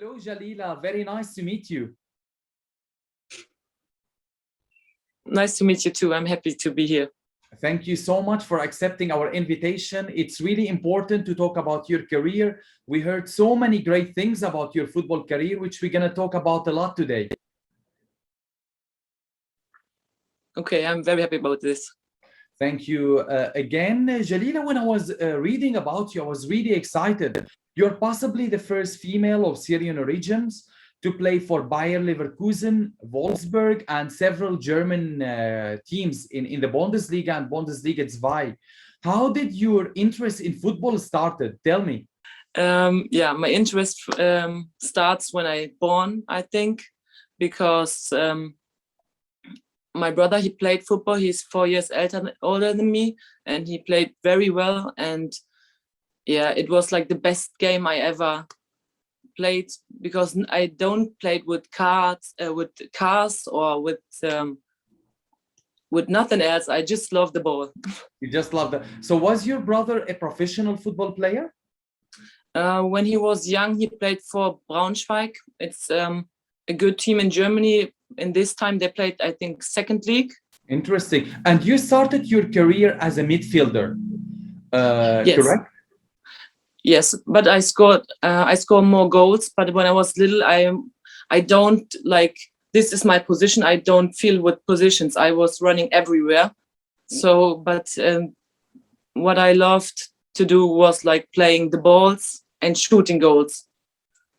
Hello, Jalila. Very nice to meet you. Nice to meet you too. I'm happy to be here. Thank you so much for accepting our invitation. It's really important to talk about your career. We heard so many great things about your football career, which we're going to talk about a lot today. Okay, I'm very happy about this. Thank you again. Jalila, when I was reading about you, I was really excited. You're possibly the first female of Syrian origins to play for Bayer Leverkusen, Wolfsburg, and several German teams in the Bundesliga and Bundesliga 2. How did your interest in football started? Tell me. Yeah, my interest starts when I born, I think, because my brother, he played football. He's 4 years older than me, and he played very well. And yeah, it was like the best game I ever played, because I don't play with cars or with nothing else. I just love the ball. You just love that. So was your brother a professional football player? When he was young, he played for Braunschweig. It's a good team in Germany. In this time, they played, I think, second league. Interesting. And you started your career as a midfielder, Yes. correct? Yes, but I scored more goals. But when I was little, I don't like, this is my position. I don't feel with positions. I was running everywhere. So, but what I loved to do was like playing the balls and shooting goals.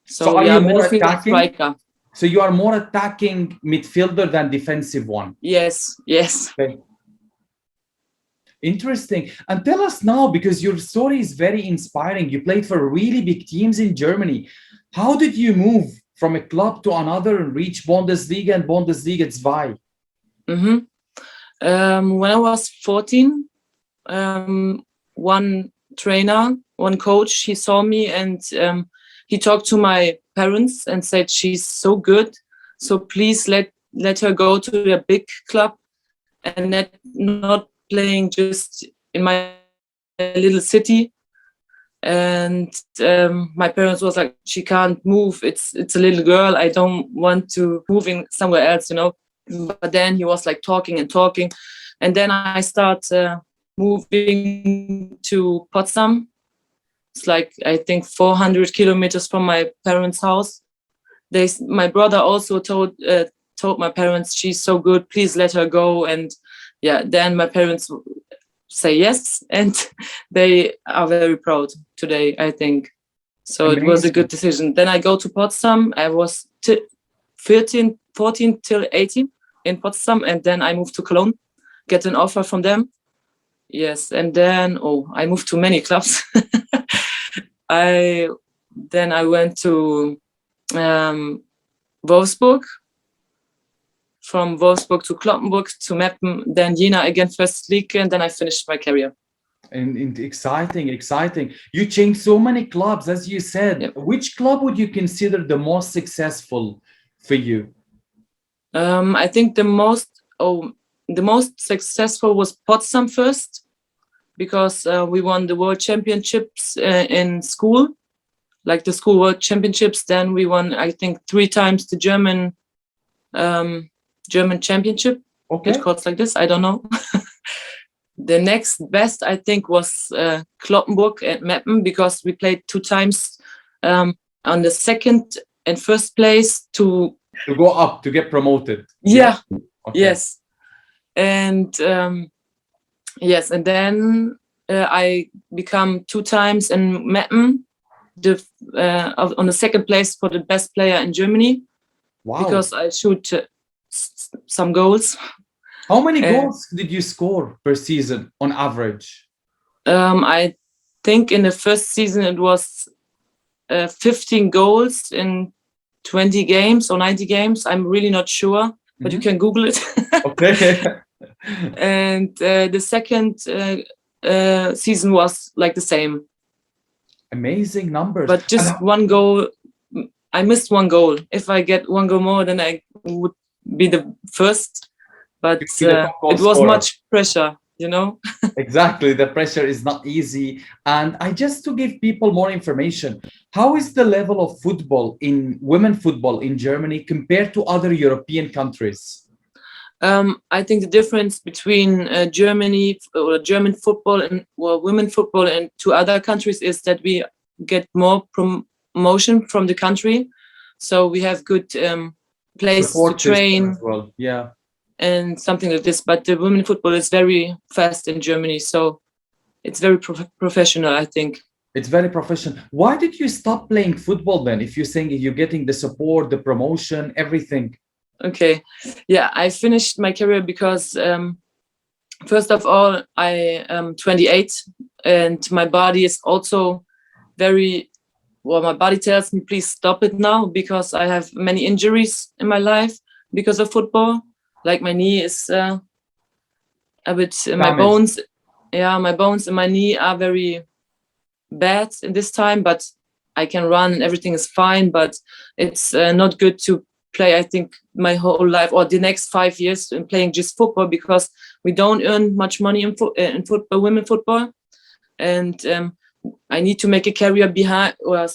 So are yeah, you more midfielder, attacking? striker. So you are more attacking midfielder than defensive one? Yes, yes. Okay. Interesting. And tell us now, because your story is very inspiring. You played for really big teams in Germany. How did you move from a club to another and reach Bundesliga and Bundesliga 2? When I was 14, one coach, he saw me and he talked to my parents and said, she's so good, so please let her go to a big club and not playing just in my little city. And my parents was like, she can't move, it's a little girl, I don't want to move in somewhere else, you know. But then he was like talking, and then I start moving to Potsdam. It's like, I think 400 kilometers from my parents' house. My brother also told my parents, she's so good, please let her go. And yeah, then my parents say yes, and they are very proud today, I think. So Amazing. It was a good decision. Then I go to Potsdam. I was 14 till 18 in Potsdam, and then I moved to Cologne, get an offer from them. Yes, and then I moved to many clubs. I went to Wolfsburg, from Wolfsburg to Kloppenburg to Meppen, then Jena again first league, and then I finished my career. And exciting. You changed so many clubs, as you said. Yep. Which club would you consider the most successful for you? I think the most successful was Potsdam first, because we won the World Championships in school, like the school World Championships. Then we won, I think, 3 times the German Championship. Okay. It's called like this, I don't know. The next best, I think, was Kloppenburg and Meppen, because we played 2 times on the second and first place to go up, to get promoted. Yeah. Okay. Yes. And yes, and then I become 2 times in Meppen, on the second place for the best player in Germany. Wow. Because I shoot some goals. How many goals did you score per season on average? I think in the first season it was 15 goals in 20 games or 90 games. I'm really not sure, but you can Google it. Okay. And the second season was like the same. Amazing numbers. But just 1 goal. I missed 1 goal. If I get 1 goal more, then I would be the first. But it was much pressure. you know. Exactly, the pressure is not easy. And I just to give people more information, how is the level of football in women football in Germany compared to other European countries? I think the difference between Germany or German football and women football and to other countries is that we get more promotion from the country, so we have good place Support to system train as well. Yeah. and something like this. But the women football is very fast in Germany, so it's very professional, I think. It's very professional. Why did you stop playing football then? If you're saying you're getting the support, the promotion, everything. Okay, yeah, I finished my career because first of all, I am 28 and my body is also very well. My body tells me, please stop it now, because I have many injuries in my life because of football. Like my knee is a bit, my bones, yeah, my bones and my knee are very bad in this time, but I can run and everything is fine, but it's not good to play, I think, my whole life or the next 5 years in playing just football, because we don't earn much money in football, women football, and I need to make a career behind or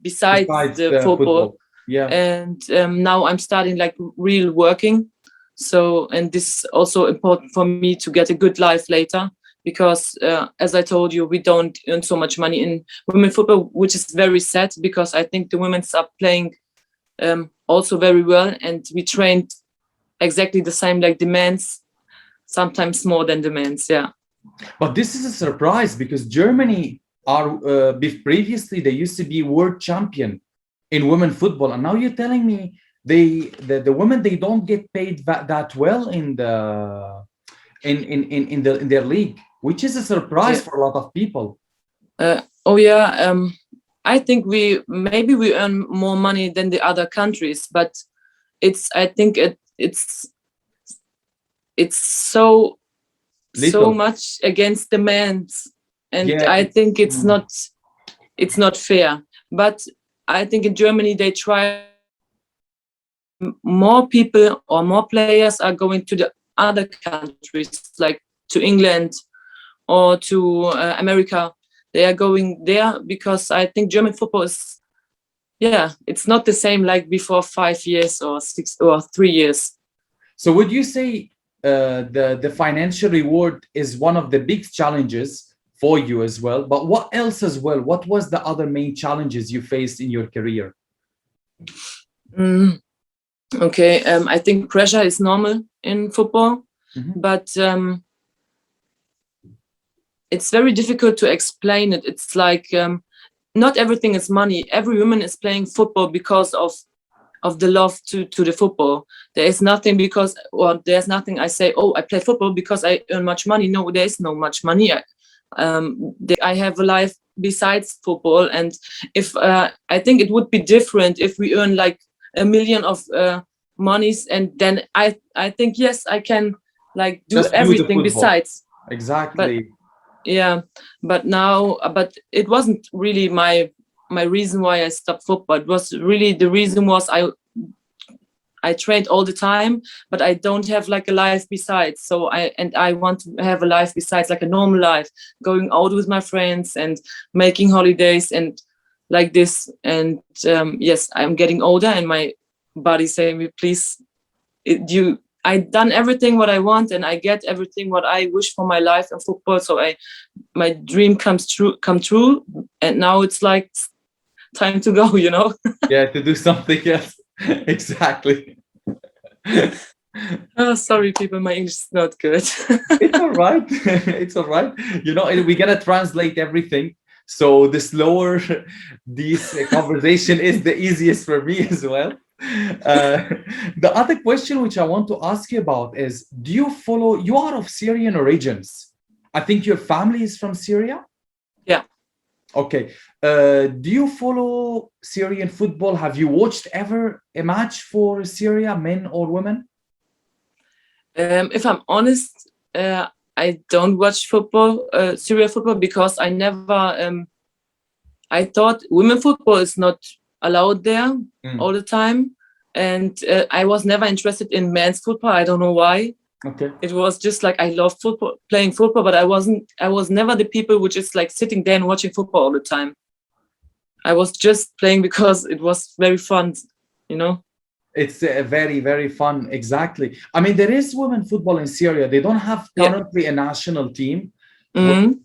besides the football. Yeah. And now I'm starting like real working. So, and this is also important for me to get a good life later, because as I told you, we don't earn so much money in women football, which is very sad, because I think the women are playing also very well, and we trained exactly the same like the men's, sometimes more than the men's. Yeah. But this is a surprise, because Germany are previously they used to be world champion in women football, and now you're telling me the women, they don't get paid that well in the in their league, which is a surprise for a lot of people. Oh yeah, I think maybe we earn more money than the other countries, but I think it's so much against the men's, and yeah, I think it's not fair. But I think in Germany they try, more people or more players are going to the other countries, like to England or to America. They are going there because I think German football is, yeah, it's not the same like before 5 years or 6 or 3 years. So would you say the financial reward is one of the big challenges for you as well? But what else as well? What was the other main challenges you faced in your career? Okay, I think pressure is normal in football, but it's very difficult to explain it. It's like not everything is money. Every woman is playing football because of the love to the football. There is nothing there's nothing I say, oh, I play football because I earn much money. No, there is no much money. I have a life besides football, and if I think it would be different if we earn like 1 million of monies, and then I think yes, I can like do everything besides. Exactly. But now, but it wasn't really my reason why I stopped football. It was really, the reason was I trained all the time, but I don't have like a life besides. So I want to have a life besides, like a normal life, going out with my friends and making holidays and like this. And yes, I'm getting older, and my body saying me, please, I done everything what I want, and I get everything what I wish for my life in football. So my dream come true, and now it's like time to go, you know. Yeah, to do something else. Exactly. Oh, sorry, people, my English is not good. It's all right. It's all right. You know, we gotta translate everything. So the slower this conversation is, the easiest for me as well. The other question which I want to ask you about is, you are of Syrian origins. I think your family is from Syria? Yeah. Okay. Do you follow Syrian football? Have you watched ever a match for Syria, men or women? If I'm honest, I don't watch football, Syria football, because I never, I thought women football is not allowed there all the time. And I was never interested in men's football. I don't know why. Okay. It was just like, I love football, playing football, but I was never the people who just like sitting there and watching football all the time. I was just playing because it was very fun, you know? It's very, very fun. Exactly. I mean, there is women football in Syria. They don't have currently a national team.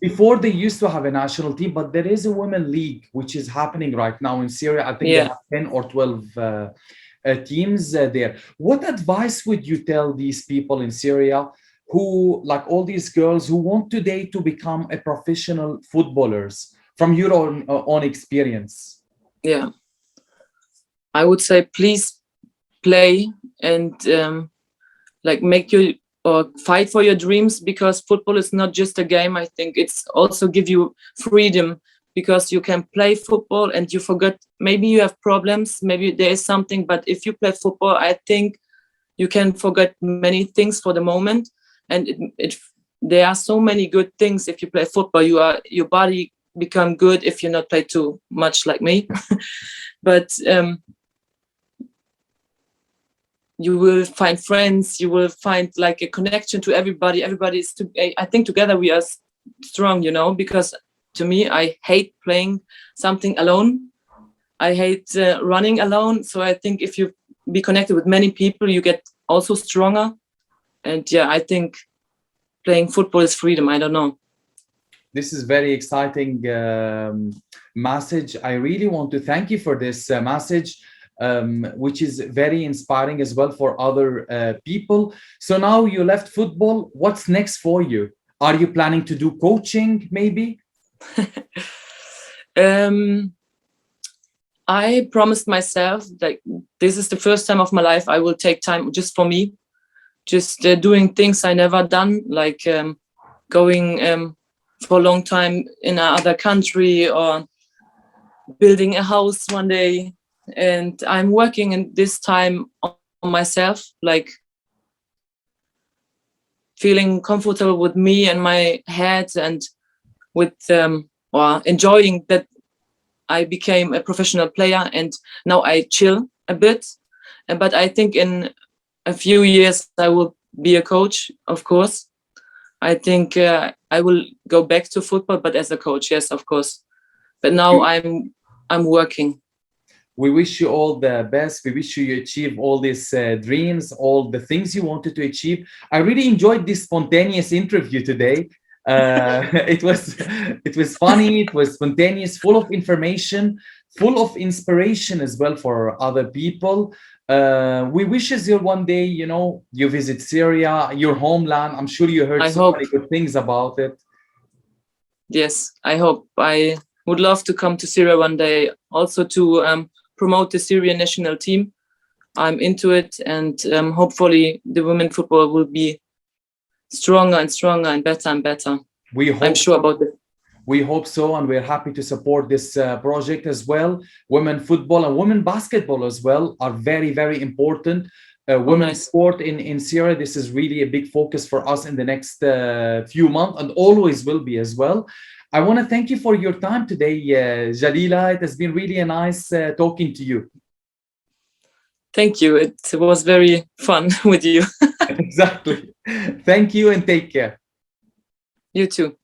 Before they used to have a national team, but there is a women league which is happening right now in Syria. I think they have 10 or 12 teams there. What advice would you tell these people in Syria who, like all these girls who want today to become a professional footballers, from your own experience? Yeah, I would say please play and like make your or fight for your dreams, because football is not just a game. I think it's also give you freedom, because you can play football and you forget, maybe you have problems, maybe there is something, but if you play football, I think you can forget many things for the moment. And there are so many good things if you play football. Your body become good if you not play too much like me. But you will find friends, you will find like a connection to everybody. Everybody is I think together we are strong, you know, because to me, I hate playing something alone. I hate running alone. So I think if you be connected with many people, you get also stronger. And yeah, I think playing football is freedom. I don't know. This is very exciting message. I really want to thank you for this message, which is very inspiring as well for other people. So now you left football. What's next for you? Are you planning to do coaching maybe? I promised myself that this is the first time of my life I will take time just for me, just doing things I never done, like going for a long time in another country or building a house one day. And I'm working in this time on myself, like feeling comfortable with me and my head, and with enjoying that I became a professional player and now I chill a bit. But I think in a few years I will be a coach, of course. I think I will go back to football, but as a coach, yes, of course. But now I'm working. We wish you all the best. We wish you achieve all these dreams, all the things you wanted to achieve. I really enjoyed this spontaneous interview today. It was funny, it was spontaneous, full of information, full of inspiration as well for other people. We wish as you one day, you know, you visit Syria, your homeland. I'm sure you heard many good things about it. Yes, I hope. I would love to come to Syria one day, also to promote the Syrian national team. I'm into it, and hopefully the women football will be stronger and stronger and better and better. I'm sure about it. We hope so, and we're happy to support this project as well. Women football and women basketball as well are very, very important. Women's sport in Syria, this is really a big focus for us in the next few months, and always will be as well. I want to thank you for your time today, Jalila. It has been really a nice talking to you. Thank you. It was very fun with you. Exactly. Thank you and take care. You too.